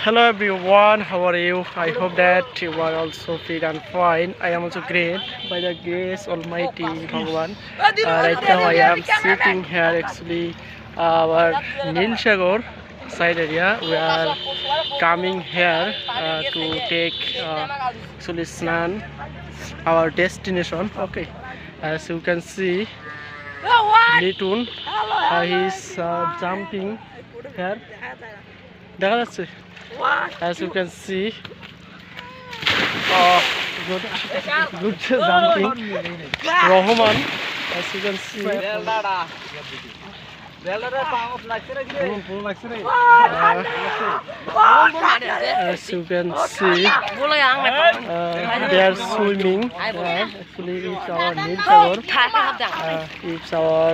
Hello everyone, how are you? I hope that you are also fit and fine. I am also great by the grace Almighty Bhagwan. Right now I am sitting here actually our Nilshagor side area. We are coming here to take actually Snan, our destination. Okay, as you can see, Litun, he is jumping here. দেখা যাচ্ছে as you can see good jumping Rahman as you can see as you can see they are swimming actually it's our Nilshagor it's our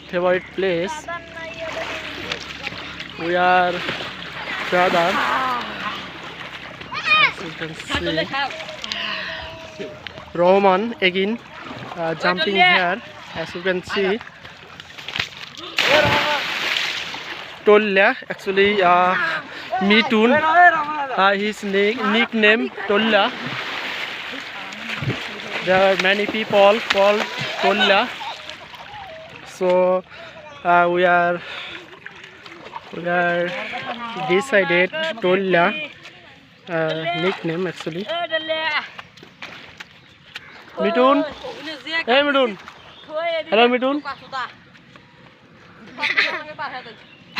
favorite place we are brother as you can see Rahman again jumping here as you can see Tolla actually Mitun his nickname Tolla there are many people called Tolla so we are decided Tolla nickname actually Mitun hey Mitun hello Mitun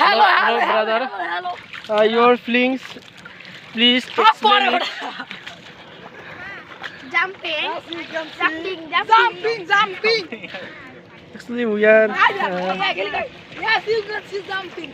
hello brother your feelings please explain it jumping actually we are yes you can see jumping